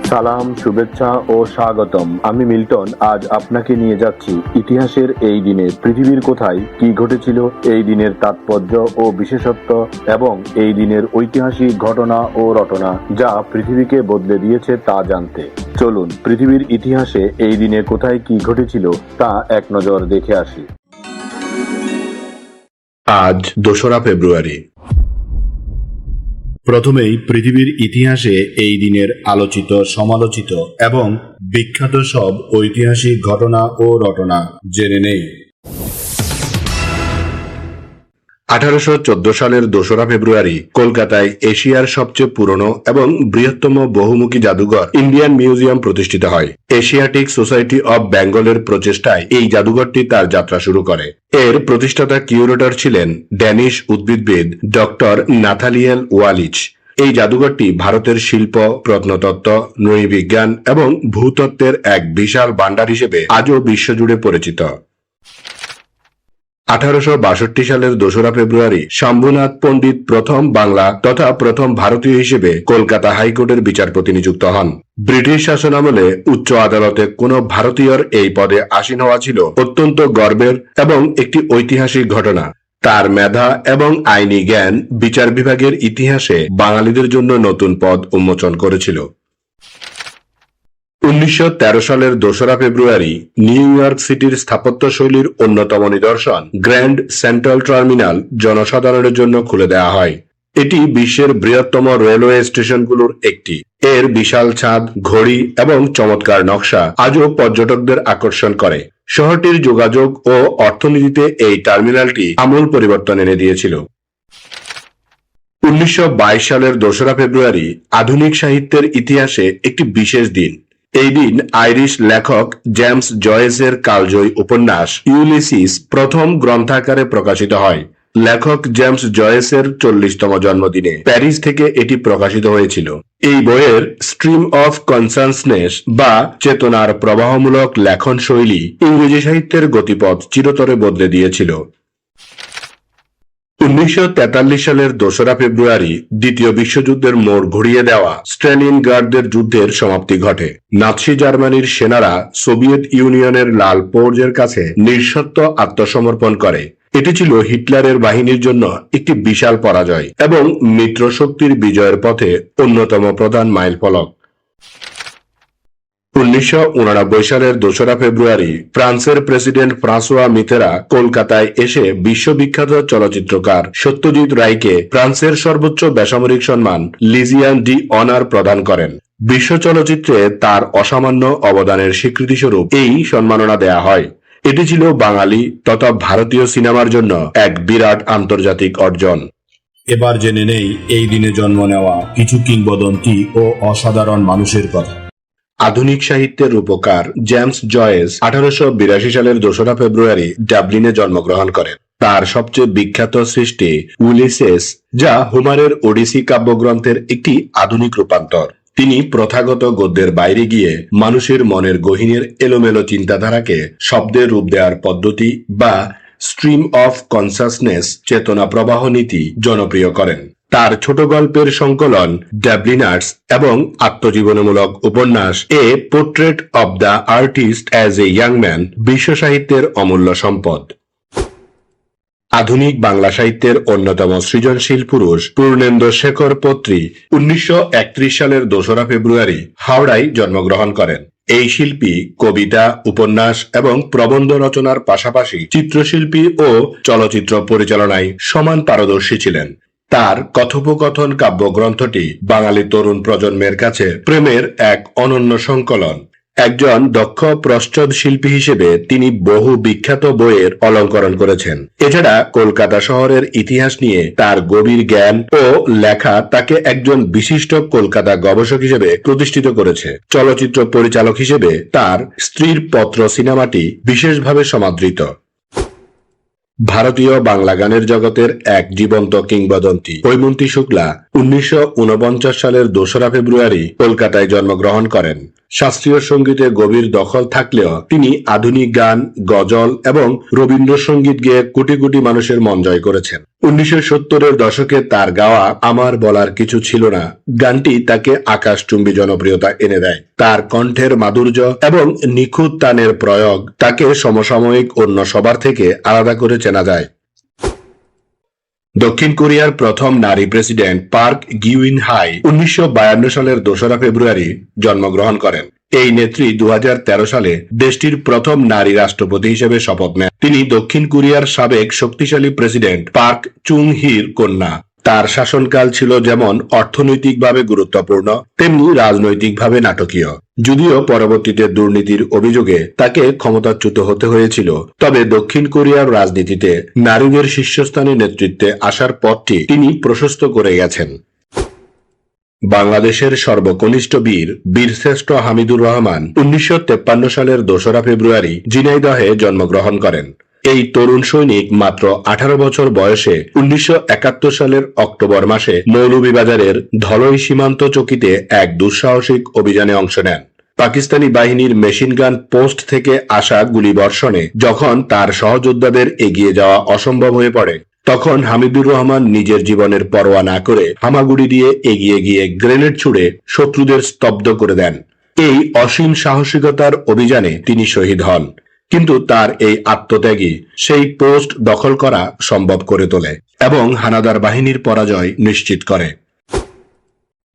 সালাম, শুভেচ্ছা ও স্বাগতম। আমি মিল্টন। আজ আপনাকে নিয়ে যাচ্ছি ইতিহাসের এই দিনে পৃথিবীর কোথায় কি ঘটেছিল, এই দিনের তাৎপর্য ও বিশেষত্ব এবং এই দিনের ঐতিহাসিক ঘটনা ও রটনা যা পৃথিবীকে বদলে দিয়েছে তা জানতে। চলুন পৃথিবীর ইতিহাসে এই দিনে কোথায় কি ঘটেছিল তা এক নজর দেখে আসি। আজ 2রা ফেব্রুয়ারি। প্রথমেই পৃথিবীর ইতিহাসে এই দিনের আলোচিত, সমালোচিত এবং বিখ্যাত সব ঐতিহাসিক ঘটনা ও রটনা জেনে নেই। 1814 সালের 2রা ফেব্রুয়ারি কলকাতায় এশিয়ার সবচেয়ে পুরনো এবং বৃহত্তম বহুমুখী জাদুঘর ইন্ডিয়ান মিউজিয়াম প্রতিষ্ঠিত হয়। এশিয়াটিক সোসাইটি অব বেঙ্গলের প্রচেষ্টায় এই জাদুঘরটি তার যাত্রা শুরু করে। এর প্রতিষ্ঠাতা কিউরেটর ছিলেন ড্যানিশ উদ্ভিদবিদ ডক্টর নাথালিয়েল ওয়ালিচ। এই জাদুঘরটি ভারতের শিল্প, প্রত্নতত্ত্ব, নৃবিজ্ঞান এবং ভূতত্ত্বের এক বিশাল ভান্ডার হিসেবে আজও বিশ্বজুড়ে পরিচিত। 1862 সালের 2রা ফেব্রুয়ারি শম্ভুনাথ পণ্ডিত প্রথম বাংলা তথা প্রথম ভারতীয় হিসেবে কলকাতা হাইকোর্টের বিচারপতি নিযুক্ত হন। ব্রিটিশ শাসনামলে উচ্চ আদালতে কোনো ভারতীয়র এই পদে আসীন হওয়া ছিল অত্যন্ত গর্বের এবং একটি ঐতিহাসিক ঘটনা। তার মেধা এবং আইনি জ্ঞান বিচার বিভাগের ইতিহাসে বাঙালিদের জন্য নতুন পথ উন্মোচন করেছিল। 1913 সালের 2রা ফেব্রুয়ারি নিউ ইয়র্ক সিটির স্থাপত্য শৈলীর অন্যতম নিদর্শন গ্র্যান্ড সেন্ট্রাল টার্মিনাল জনসাধারণের জন্য খুলে দেওয়া হয়। এটি বিশ্বের বৃহত্তম রেলওয়ে স্টেশনগুলোর একটি। এর বিশাল ছাদ, ঘড়ি এবং চমৎকার নকশা আজও পর্যটকদের আকর্ষণ করে। শহরটির যোগাযোগ ও অর্থনীতিতে এই টার্মিনালটি আমূল পরিবর্তন এনে দিয়েছিল। 1922 সালের 2রা ফেব্রুয়ারি আধুনিক সাহিত্যের ইতিহাসে একটি বিশেষ দিন। এই দিন আইরিশ লেখক জেমস জয়েসের কালজয়ী উপন্যাস ইউলিসিস প্রথম গ্রন্থাকারে প্রকাশিত হয়। লেখক জেমস জয়েসের 40তম জন্মদিনে প্যারিস থেকে এটি প্রকাশিত হয়েছিল। এই বইয়ের স্ট্রিম অফ কনসাসনেস বা চেতনার প্রবাহমূলক লেখন শৈলী ইংরেজি সাহিত্যের গতিপথ চিরতরে বদলে দিয়েছিল। 1943 সালের 2রা ফেব্রুয়ারি দ্বিতীয় বিশ্বযুদ্ধের মোড় ঘুরিয়ে দেওয়া স্ট্যালিনগ্রাডের যুদ্ধের সমাপ্তি ঘটে। নাৎসি জার্মানির সেনারা সোভিয়েত ইউনিয়নের লাল পৌর্জের কাছে নিঃশর্ত আত্মসমর্পণ করে। এটি ছিল হিটলারের বাহিনীর জন্য একটি বিশাল পরাজয় এবং মিত্রশক্তির বিজয়ের পথে অন্যতম প্রধান মাইলফলক। 1989 সালের 2রা ফেব্রুয়ারি ফ্রান্সের প্রেসিডেন্ট ফ্রাঁসোয়া মিতেরা কলকাতায় এসে বিশ্ববিখ্যাত চলচ্চিত্রকার সত্যজিৎ রায়কে ফ্রান্সের সর্বোচ্চ বেসামরিক সম্মান লিজিয়ান ডি অনার প্রদান করেন। বিশ্ব চলচ্চিত্রে তার অসামান্য অবদানের স্বীকৃতিস্বরূপ এই সম্মাননা দেয়া হয়। এটি ছিল বাঙালি তথা ভারতীয় সিনেমার জন্য এক বিরাট আন্তর্জাতিক অর্জন। এবার জেনে নেই এই দিনে জন্ম নেওয়া কিছু কিংবদন্তি ও অসাধারণ মানুষের কথা। আধুনিক সাহিত্যের রূপকার জেমস জয়েস 1882 সালের 2রা ফেব্রুয়ারি ডাবলিনে জন্মগ্রহণ করেন। তার সবচেয়ে বিখ্যাত সৃষ্টি উলিসেস, যা হোমারের ওডিসি কাব্যগ্রন্থের একটি আধুনিক রূপান্তর। তিনি প্রথাগত গদ্যের বাইরে গিয়ে মানুষের মনের গহীনের এলোমেলো চিন্তাধারাকে শব্দের রূপ দেওয়ার পদ্ধতি বা স্ট্রিম অফ কনসাসনেস চেতনা প্রবাহ নীতি জনপ্রিয় করেন। তার ছোট গল্পের সংকলন ডাবলিনার্স এবং আত্মজীবনীমূলক উপন্যাস a portrait of the artist as a young man বিশ্ব সাহিত্যের অমূল্য সম্পদ। আধুনিক বাংলা সাহিত্যের অন্যতম সৃজনশীল পুরুষ পূর্ণেন্দু শেখর পত্রী 1931 সালের 2রা ফেব্রুয়ারি হাওড়ায় জন্মগ্রহণ করেন। এই শিল্পী কবিতা, উপন্যাস এবং প্রবন্ধ রচনার পাশাপাশি চিত্রশিল্পী ও চলচ্চিত্র পরিচালনায় সমান পারদর্শী ছিলেন। তার কথোপকথন কাব্যগ্রন্থটি বাঙালি তরুণ প্রজন্মের কাছে প্রেমের এক অনন্য সংকলন। একজন দক্ষ প্রচ্ছদ শিল্পী হিসেবে তিনি বহু বিখ্যাত বইয়ের অলংকরণ করেছেন। এছাড়া কলকাতা শহরের ইতিহাস নিয়ে তার গভীর জ্ঞান ও লেখা তাকে একজন বিশিষ্ট কলকাতা গবেষক হিসেবে প্রতিষ্ঠিত করেছে। চলচ্চিত্র পরিচালক হিসেবে তার স্ত্রীর পত্র সিনেমাটি বিশেষভাবে সমাদৃত। ভারতীয় বাংলা গানের জগতের এক জীবন্ত কিংবদন্তি হৈমন্তী শুক্লা 1949 সালের 2রা ফেব্রুয়ারি কলকাতায় জন্মগ্রহণ করেন। শাস্ত্রীয় সঙ্গীতে গভীর দখল থাকলেও তিনি আধুনিক গান, গজল এবং রবীন্দ্রসঙ্গীত গেয়ে কোটি কোটি মানুষের মন জয় করেছেন। 1970-এর দশকে তার গাওয়া আমার বলার কিছু ছিল না গানটি তাকে আকাশচুম্বী জনপ্রিয়তা এনে দেয়। তার কণ্ঠের মাধুর্য এবং নিখুঁত তানের প্রয়োগ তাকে সমসাময়িক অন্য সবার থেকে আলাদা করে চেনা যায়। দক্ষিণ কোরিয়ার প্রথম নারী প্রেসিডেন্ট পার্ক গিউইন হাই 1952 সালের 2রা ফেব্রুয়ারি জন্মগ্রহণ করেন। এই নেত্রী 2013 সালে দেশটির প্রথম নারী রাষ্ট্রপতি হিসেবে শপথ নেন। তিনি দক্ষিণ কোরিয়ার সাবেক শক্তিশালী প্রেসিডেন্ট পার্ক চুং হির কন্যা। তার শাসনকাল ছিল যেমন অর্থনৈতিকভাবে গুরুত্বপূর্ণ তেমনি রাজনৈতিকভাবে নাটকীয়। যদিও পরবর্তীতে দুর্নীতির অভিযোগে তাকে ক্ষমতাচ্যুত হতে হয়েছিল, তবে দক্ষিণ কোরিয়ার রাজনীতিতে নারীদের শীর্ষস্থানে নেতৃত্বে আসার পথটি তিনি প্রশস্ত করে গেছেন। বাংলাদেশের সর্বকনিষ্ঠ বীরশ্রেষ্ঠ হামিদুর রহমান 1953 সালের 2রা ফেব্রুয়ারি ঝিনাইদহে জন্মগ্রহণ করেন। এই তরুণ সৈনিক মাত্র 18 বছর বয়সে 1971 সালের অক্টোবর মাসে মৌলভীবাজারের ধলই সীমান্ত চকিতে এক দুঃসাহসিক অভিযানে অংশ নেন। পাকিস্তানি বাহিনীর মেশিনগান পোস্ট থেকে আসা গুলিবর্ষণে যখন তার সহযোদ্ধাদের এগিয়ে যাওয়া অসম্ভব হয়ে পড়ে, তখন হামিদুর রহমান নিজের জীবনের পরোয়া না করে হামাগুড়ি দিয়ে এগিয়ে গিয়ে গ্রেনেড ছুড়ে শত্রুদের স্তব্ধ করে দেন। এই অসীম সাহসিকতার অভিযানে তিনি শহীদ হন, কিন্তু তার এই আত্মত্যাগী সেই পোস্ট দখল করা সম্ভব করে তোলে এবং হানাদার বাহিনীর পরাজয় নিশ্চিত করে।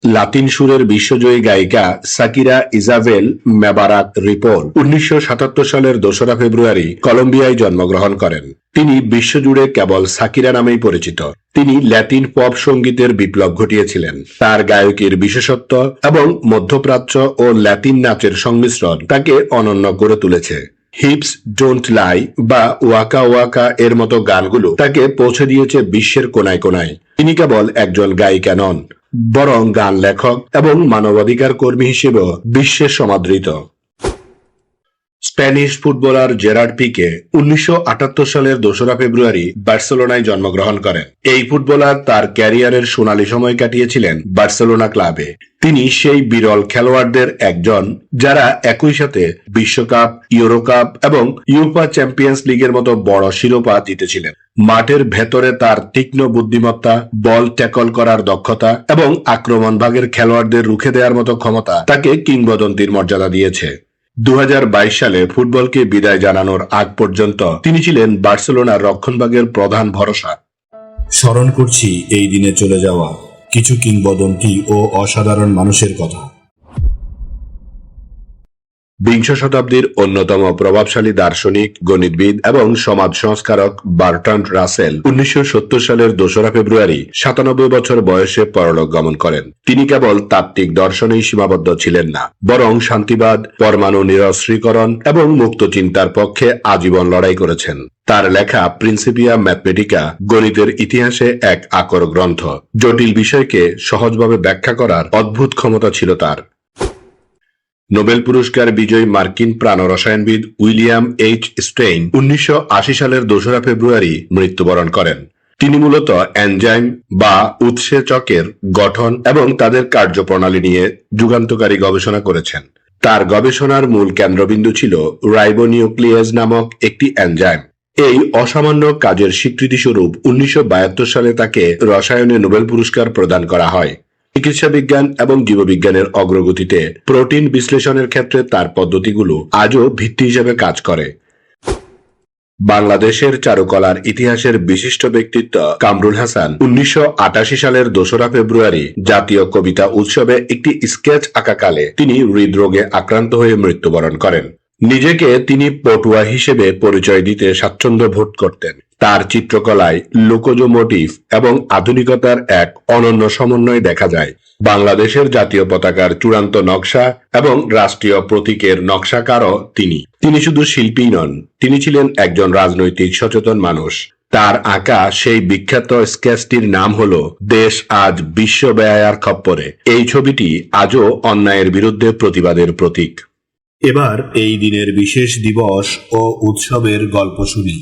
লাতিন সুরের বিশ্বজয়ী গায়িকা সাকিরা ইজাবেল মেবারাক রিপোল 1977 সালের 2রা ফেব্রুয়ারি কলম্বিয়ায় জন্মগ্রহণ করেন। তিনি বিশ্বজুড়ে কেবল সাকিরা নামেই পরিচিত। তিনি ল্যাটিন পপ সঙ্গীতের বিপ্লব ঘটিয়েছিলেন। তার গায়কের বিশেষত্ব এবং মধ্যপ্রাচ্য ও ল্যাটিন নাচের সংমিশ্রণ তাকে অনন্য করে তুলেছে। হিপস ডোন্ট লাই বা ওয়াকা ওয়াকা এর মতো গানগুলো তাকে পৌঁছে দিয়েছে বিশ্বের কোনায় কোনায়। তিনি কেবল একজন গায়িকা নন, বরং গান লেখক এবং মানবাধিকার কর্মী হিসেবেও বিশ্বে সমাদৃত। স্প্যানিশ ফুটবলার জেরার্ড পিকে 1978 সালের 2রা ফেব্রুয়ারি বার্সেলোনায় জন্মগ্রহণ করেন। এই ফুটবলার তার ক্যারিয়ারের সোনালী সময় কাটিয়েছিলেন বার্সেলোনা ক্লাবে। তিনি সেই বিরল খেলোয়াড়দের একজন যারা একই সাথে বিশ্বকাপ, ইউরো কাপ এবং ইউফা চ্যাম্পিয়ন্স লিগের মতো বড় শিরোপা জিতেছিলেন। মাঠের ভেতরে তার তীক্ষ্ণ বুদ্ধিমত্তা, বল ট্যাকল করার দক্ষতা এবং আক্রমণ ভাগের খেলোয়াড়দের রুখে দেওয়ার মতো ক্ষমতা তাকে কিংবদন্তির মর্যাদা দিয়েছে। 2022 সালে ফুটবলকে বিদায় জানানোর আগ পর্যন্ত তিনি ছিলেন বার্সেলোনার রক্ষণভাগের প্রধান ভরসা। স্মরণ করছি এই দিনে চলে যাওয়া কিছু কিংবদন্তি ও অসাধারণ মানুষের কথা। বিংশ শতাব্দীর অন্যতম প্রভাবশালী দার্শনিক, গণিতবিদ এবং সমাজ সংস্কারক বার্ট্রান্ড রাসেল 1970 সালের 2রা ফেব্রুয়ারি 97 বছর বয়সে পরলোক গমন করেন। তিনি কেবল তাত্ত্বিক দর্শনেই সীমাবদ্ধ ছিলেন না, বরং শান্তিবাদ, পরমাণু নিরস্ত্রীকরণ এবং মুক্ত চিন্তার পক্ষে আজীবন লড়াই করেছেন। তার লেখা প্রিন্সিপিয়া ম্যাথমেটিকা গণিতের ইতিহাসে এক আকর গ্রন্থ। জটিল বিষয়কে সহজভাবে ব্যাখ্যা করার অদ্ভুত ক্ষমতা ছিল তার। নোবেল পুরস্কার বিজয়ী মার্কিন প্রাণরসায়নবিদ উইলিয়াম এইচ স্টেইন 1980 সালের 2রা ফেব্রুয়ারি মৃত্যুবরণ করেন। তিনি মূলত এনজাইম বা উৎসেচকের গঠন এবং তাদের কার্যপ্রণালী নিয়ে যুগান্তকারী গবেষণা করেছেন। তার গবেষণার মূল কেন্দ্রবিন্দু ছিল রাইবোনিউক্লিয়েজ নামক একটি এনজাইম। এই অসামান্য কাজের স্বীকৃতিস্বরূপ 1972 সালে তাকে রসায়নে নোবেল পুরস্কার প্রদান করা হয়। চিকিৎসা বিজ্ঞান এবং জীববিজ্ঞানের অগ্রগতিতে প্রোটিন বিশ্লেষণের ক্ষেত্রে তার পদ্ধতিগুলো আজও ভিত্তি হিসেবে কাজ করে। বাংলাদেশের চারুকলার ইতিহাসের বিশিষ্ট ব্যক্তিত্ব কামরুল হাসান 1988 সালের 2রা ফেব্রুয়ারি জাতীয় কবিতা উৎসবে একটি স্কেচ আঁকাকালে তিনি হৃদরোগে আক্রান্ত হয়ে মৃত্যুবরণ করেন। নিজেকে তিনি পটুয়া হিসেবে পরিচয় দিতে স্বাচ্ছন্দ্য বোধ করতেন। তার চিত্রকলায় লোকজ মোটিভ এবং আধুনিকতার এক অনন্য সমন্বয় দেখা যায়। বাংলাদেশের জাতীয় পতাকার চূড়ান্ত নকশা এবং রাষ্ট্রীয় প্রতীকের নকশাকারও তিনি শুধু শিল্পী নন, তিনি ছিলেন একজন রাজনৈতিক সচেতন মানুষ। তার আঁকা সেই বিখ্যাত স্কেচটির নাম হলো দেশ আজ বিশ্ব বেহায়ার খপ্পরে। এই ছবিটি আজও অন্যায়ের বিরুদ্ধে প্রতিবাদের প্রতীক। এবার এই দিনের বিশেষ দিবস ও উৎসবের গল্প শুনি।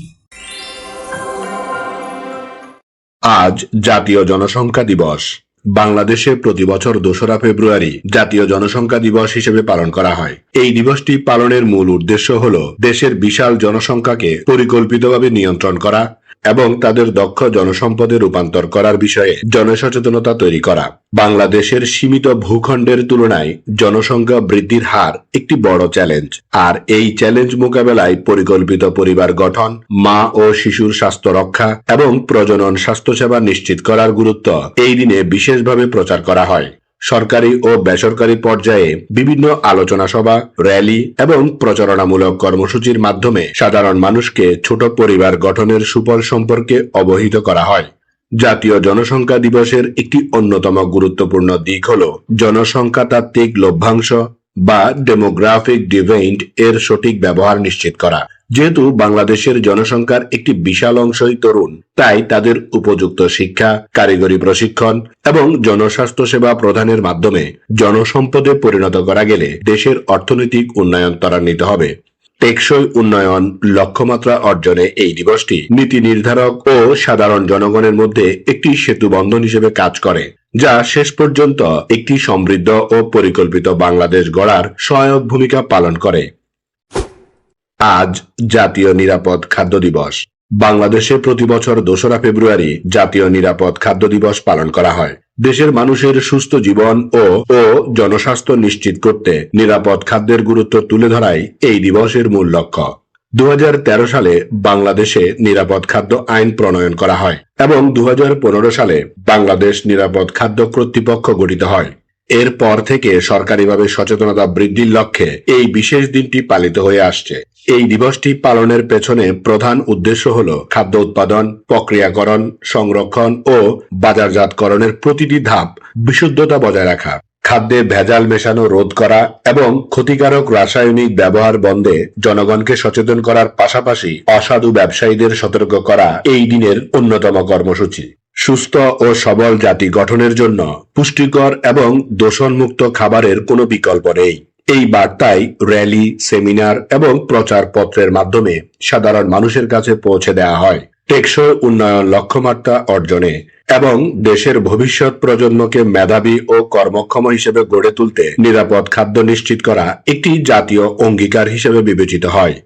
আজ জাতীয় জনসংখ্যা দিবস। বাংলাদেশে প্রতি বছর 2রা ফেব্রুয়ারি জাতীয় জনসংখ্যা দিবস হিসেবে পালন করা হয়। এই দিবসটি পালনের মূল উদ্দেশ্য হল দেশের বিশাল জনসংখ্যাকে পরিকল্পিতভাবে নিয়ন্ত্রণ করা এবং তাদের দক্ষ জনসম্পদে রূপান্তর করার বিষয়ে জনসচেতনতা তৈরি করা। বাংলাদেশের সীমিত ভূখণ্ডের তুলনায় জনসংখ্যা বৃদ্ধির হার একটি বড় চ্যালেঞ্জ, আর এই চ্যালেঞ্জ মোকাবেলায় পরিকল্পিত পরিবার গঠন, মা ও শিশুর স্বাস্থ্য রক্ষা এবং প্রজনন স্বাস্থ্যসেবা নিশ্চিত করার গুরুত্ব এই দিনে বিশেষভাবে প্রচার করা হয়। সরকারি ও বেসরকারি পর্যায়ে বিভিন্ন আলোচনা সভা, র্যালি এবং প্রচারণামূলক কর্মসূচির মাধ্যমে সাধারণ মানুষকে ছোট পরিবার গঠনের সুফল সম্পর্কে অবহিত করা হয়। জাতীয় জনসংখ্যা দিবসের একটি অন্যতম গুরুত্বপূর্ণ দিক হল জনসংখ্যাতাত্ত্বিক লভ্যাংশ বা ডেমোগ্রাফিক ডিভাইড এর সঠিক ব্যবহার নিশ্চিত করা। যেহেতু বাংলাদেশের জনসংখ্যার একটি বিশাল অংশই তরুণ, তাই তাদের উপযুক্ত শিক্ষা, কারিগরি প্রশিক্ষণ এবং জনস্বাস্থ্য সেবা প্রদানের মাধ্যমে জনসম্পদে পরিণত করা গেলে দেশের অর্থনৈতিক উন্নয়ন ত্বরান্বিত হবে। টেকসই উন্নয়ন লক্ষ্যমাত্রা অর্জনে এই দিবসটি নীতি নির্ধারক ও সাধারণ জনগণের মধ্যে একটি সেতুবন্ধন হিসেবে কাজ করে, যা শেষ পর্যন্ত একটি সমৃদ্ধ ও পরিকল্পিত বাংলাদেশ গড়ার সহায়ক ভূমিকা পালন করে। আজ জাতীয় নিরাপদ খাদ্য দিবস। বাংলাদেশে প্রতি বছর 2রা ফেব্রুয়ারি জাতীয় নিরাপদ খাদ্য দিবস পালন করা হয়। দেশের মানুষের সুস্থ জীবন ও জনস্বাস্থ্য নিশ্চিত করতে নিরাপদ খাদ্যের গুরুত্ব তুলে ধরাই এই দিবসের মূল লক্ষ্য। 2013 সালে বাংলাদেশে নিরাপদ খাদ্য আইন প্রণয়ন করা হয় এবং 2015 সালে বাংলাদেশ নিরাপদ খাদ্য কর্তৃপক্ষ গঠিত হয়। এরপর থেকে সরকারিভাবে সচেতনতা বৃদ্ধির লক্ষ্যে এই বিশেষ দিনটি পালিত হয়ে আসছে। এই দিবসটি পালনের পেছনে প্রধান উদ্দেশ্য হল খাদ্য উৎপাদন, প্রক্রিয়াকরণ, সংরক্ষণ ও বাজারজাতকরণের প্রতিটি ধাপ বিশুদ্ধতা বজায় রাখা, খাদ্যে ভেজাল মেশানো রোধ করা এবং ক্ষতিকারক রাসায়নিক ব্যবহার বন্ধে জনগণকে সচেতন করার পাশাপাশি অসাধু ব্যবসায়ীদের সতর্ক করা এই দিনের অন্যতম কর্মসূচি। সুস্থ ও সবল জাতি গঠনের জন্য পুষ্টিকর এবং দূষণমুক্ত খাবারের কোনো বিকল্প নেই। এই বার্তায় র্যালি, সেমিনার এবং প্রচারপত্রের মাধ্যমে সাধারণ মানুষের কাছে পৌঁছে দেওয়া হয়। টেকসই উন্নয়ন লক্ষ্যমাত্রা অর্জনে এবং দেশের ভবিষ্যৎ প্রজন্মকে মেধাবী ও কর্মক্ষম হিসেবে গড়ে তুলতে নিরাপদ খাদ্য নিশ্চিত করা একটি জাতীয় অঙ্গীকার হিসেবে বিবেচিত হয়।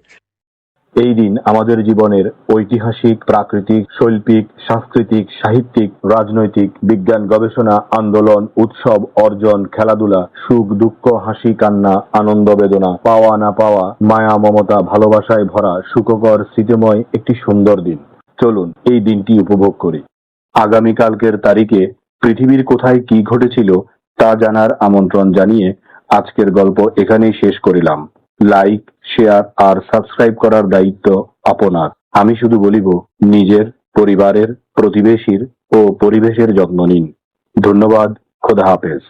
এই দিন আমাদের জীবনের ঐতিহাসিক, প্রাকৃতিক, শৈল্পিক, সাংস্কৃতিক, সাহিত্যিক, রাজনৈতিক, বিজ্ঞান, গবেষণা, আন্দোলন, উৎসব, অর্জন, খেলাধুলা, সুখ দুঃখ, হাসি কান্না, আনন্দ বেদনা, পাওয়া না পাওয়া, মায়া মমতা, ভালোবাসায় ভরা সুখকর স্মৃতিময় একটি সুন্দর দিন। চলুন এই দিনটি উপভোগ করি। আগামীকালকের তারিখে পৃথিবীর কোথায় কি ঘটেছিল তা জানার আমন্ত্রণ জানিয়ে আজকের গল্প এখানেই শেষ করিলাম। লাইক, শেয়ার আর সাবস্ক্রাইব করার দায়িত্ব আপনার। আমি শুধু বলিব, নিজের, পরিবারের, প্রতিবেশীর ও পরিবেশের যত্ন নিন। ধন্যবাদ। খোদা হাফেজ।